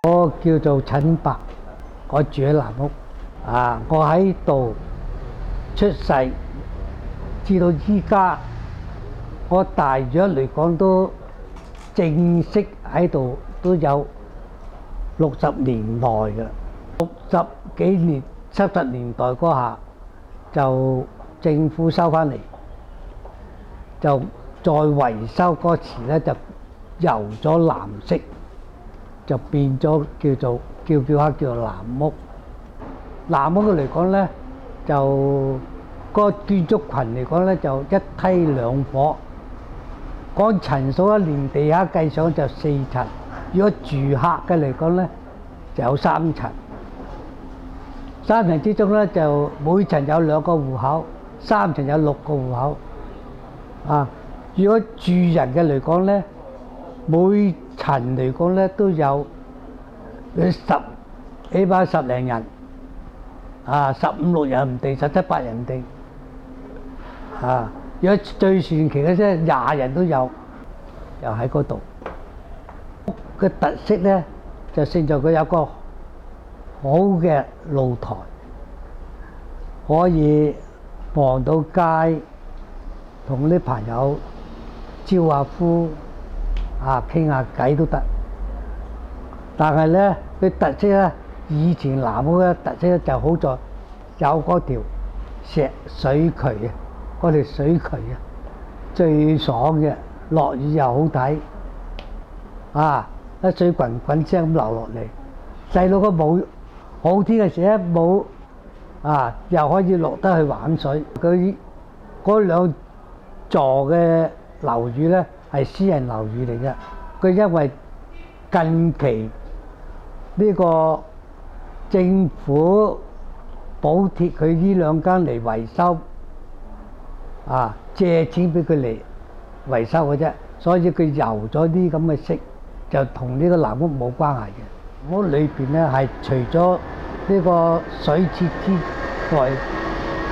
我叫做陳伯，我住喺南屋。我喺度出世，至到依家，我大約嚟講都正式喺度都有60年代㗎。60幾年、70年代嗰下就政府收翻嚟，就再維修嗰時咧就油咗藍色，就變咗叫下叫做藍屋。藍屋嚟講咧，就個建築群嚟講咧就一梯兩伙，講層數一連地下計上就4層，如果住客嘅嚟講咧就有3層。3層之中咧就每層有2個戶口，3層有6個戶口。如果住人嘅嚟講咧，每層嚟講咧都有起碼10零人，15、16人唔定，17、18人唔定。如果最傳奇嘅啫，20人都有，又喺嗰度。個特色咧就勝在佢有個好嘅露台，可以望到街，同啲朋友招下呼，傾下偈都得。但係咧，佢特色咧，以前南屋嘅特色咧就好在有嗰條石水渠啊，嗰條水渠最爽嘅，落雨又好睇，一水滾滾聲咁流落嚟。細佬個冇好天嘅時咧冇，又可以落得去玩水。佢嗰2座嘅樓宇咧係私人樓宇嚟嘅，佢因為近期呢個政府補貼佢呢2間嚟維修，借錢俾佢嚟維修嘅啫，所以佢油咗啲咁嘅色，就同呢個藍屋冇關係嘅。屋裏邊咧係除咗呢個水廁之外，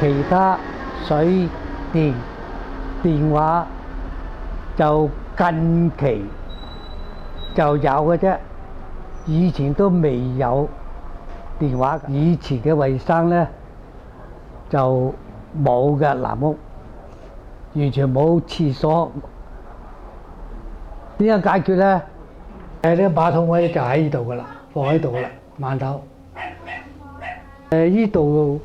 其他水電、電話就近期就有嘅啫，以前都未有電話。以前嘅衞生咧就冇嘅，藍屋完全冇廁所。點樣解決咧？呢個馬桶位就喺呢度噶啦，放喺度噶啦，饅頭。呢度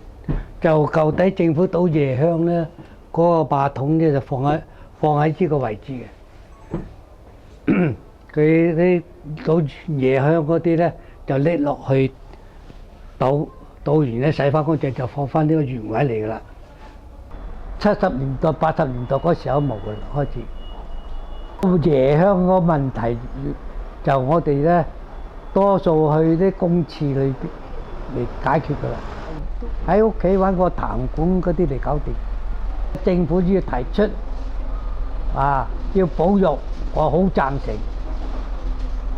就舊底政府倒夜香咧，嗰個馬桶咧就放喺呢個位置嘅。佢啲倒夜香嗰啲咧就拎落去倒完咧洗翻乾淨就放翻呢個原位嚟噶啦。70年代、80年代嗰時候冇嘅啦，開始。夜香嗰個問題就我哋咧多數去啲公廁裏邊嚟解決噶啦，喺屋企揾個痰管嗰啲嚟搞掂。政府要提出要保育，我好贊成。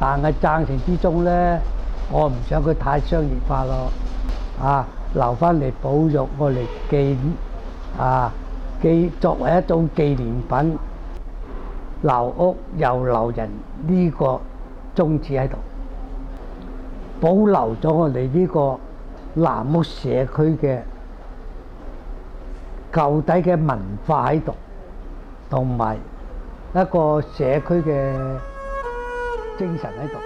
但係贊成之中咧，我唔想佢太商業化咯。留翻嚟保育，我嚟作為一種紀念品，留屋又留人呢個宗旨喺度，保留咗我哋呢個南屋社區嘅舊底嘅文化喺度，同埋一個社區嘅精神喺度。